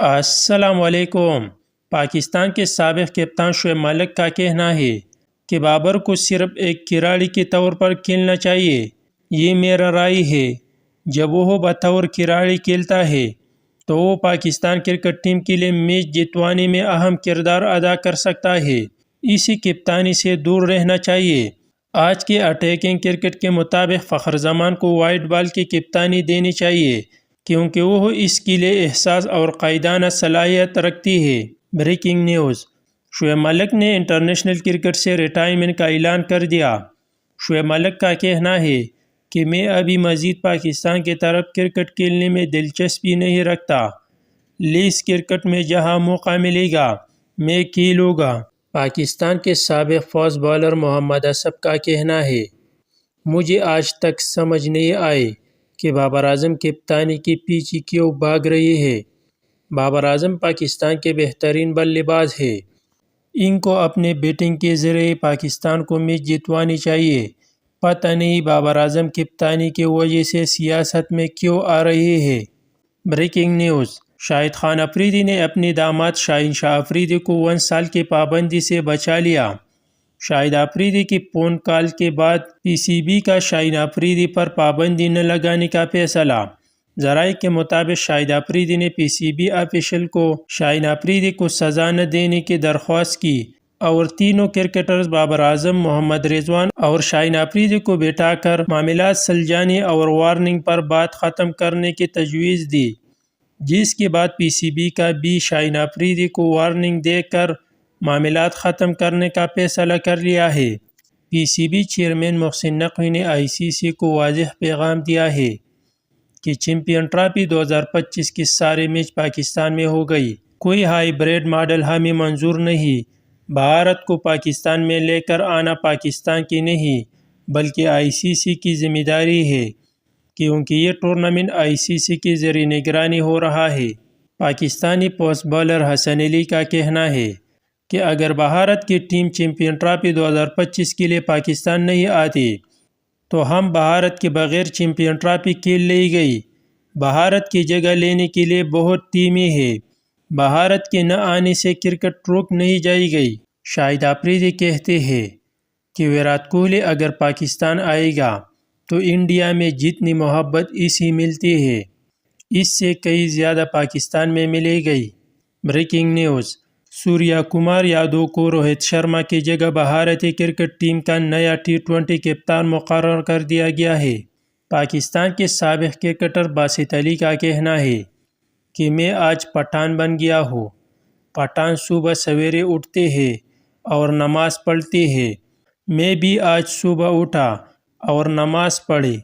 السلام علیکم۔ پاکستان کے سابق کپتان شعیب ملک کا کہنا ہے کہ بابر کو صرف ایک کھلاڑی کے طور پر کھیلنا چاہیے۔ یہ میرا رائے ہے۔ جب وہ بطور کھلاڑی کھیلتا ہے تو وہ پاکستان کرکٹ ٹیم کے لیے میچ جتوانے میں اہم کردار ادا کر سکتا ہے۔ اسے کپتانی سے دور رہنا چاہیے۔ آج کے اٹیکنگ کرکٹ کے مطابق فخر زمان کو وائٹ بال کی کپتانی دینی چاہیے کیونکہ وہ اس کے لیے احساس اور قائدانہ صلاحیت رکھتی ہے۔ بریکنگ نیوز: شعیب ملک نے انٹرنیشنل کرکٹ سے ریٹائرمنٹ کا اعلان کر دیا۔ شعیب ملک کا کہنا ہے کہ میں ابھی مزید پاکستان کی طرف کرکٹ کھیلنے میں دلچسپی نہیں رکھتا۔ لیز کرکٹ میں جہاں موقع ملے گا میں کھیلوں گا۔ پاکستان کے سابق فاسٹ بالر محمد اصف کا کہنا ہے، مجھے آج تک سمجھ نہیں آئی کہ بابر اعظم کپتانی کے پیچھے کیوں بھاگ رہے ہیں۔ بابر اعظم پاکستان کے بہترین بلے باز ہیں۔ ان کو اپنے بیٹنگ کے ذریعے پاکستان کو میچ جتوانی چاہیے۔ پتہ نہیں بابر اعظم کپتانی کی وجہ سے سیاست میں کیوں آ رہے ہیں۔ بریکنگ نیوز: شاہد خان افریدی نے اپنے داماد شاہین شاہ افریدی کو 1 سال کی پابندی سے بچا لیا۔ شاہد افریدی کی فون کال کے بعد پی سی بی کا شاہین افریدی پر پابندی نہ لگانے کا فیصلہ۔ ذرائع کے مطابق شاہد افریدی نے پی سی بی آفیشل کو شاہین افریدی کو سزا نہ دینے کی درخواست کی اور تینوں کرکٹرز بابر اعظم، محمد رضوان اور شاہین افریدی کو بٹھا کر معاملات سلجھانے اور وارننگ پر بات ختم کرنے کی تجویز دی، جس کے بعد پی سی بی کا بھی شاہین افریدی کو وارننگ دے کر معاملات ختم کرنے کا فیصلہ کر لیا ہے۔ پی C B chairman Mohsin Naqvi نے آئی سی سی کو واضح پیغام دیا ہے کہ چیمپئن ٹرافی 2025 کے سارے میچ پاکستان میں ہو گئی۔ کوئی ہائی بریڈ ماڈل ہمیں منظور نہیں۔ بھارت کو پاکستان میں لے کر آنا پاکستان کی نہیں بلکہ آئی سی سی کی ذمہ داری ہے کیونکہ یہ ٹورنامنٹ آئی سی سی کی زیر نگرانی ہو رہا ہے۔ پاکستانی فاسٹ بالر حسن علی کا کہنا ہے کہ اگر بھارت کی ٹیم چیمپئن ٹرافی 2025 کے لیے پاکستان نہیں آتی تو ہم بھارت کے بغیر چیمپئن ٹرافی کھیل لے گئی۔ بھارت کی جگہ لینے کے لیے بہت ٹیمیں ہیں۔ بھارت کے نہ آنے سے کرکٹ رک نہیں جائے گی۔ شاہد افریدی کہتے ہیں کہ وراٹ کوہلی اگر پاکستان آئے گا تو انڈیا میں جتنی محبت اسے ملتی ہے اس سے کئی زیادہ پاکستان میں ملے گی۔ بریکنگ نیوز: سوریا کمار یادو کو روہت شرما کی جگہ بھارتی کرکٹ ٹیم کا نیا T20 کپتان مقرر کر دیا گیا ہے۔ پاکستان کے سابق کرکٹر باسط علی کا کہنا ہے کہ میں آج پٹھان بن گیا ہوں۔ پٹھان صبح سویرے اٹھتے ہیں اور نماز پڑھتے ہیں۔ میں بھی آج صبح اٹھا اور نماز پڑھی۔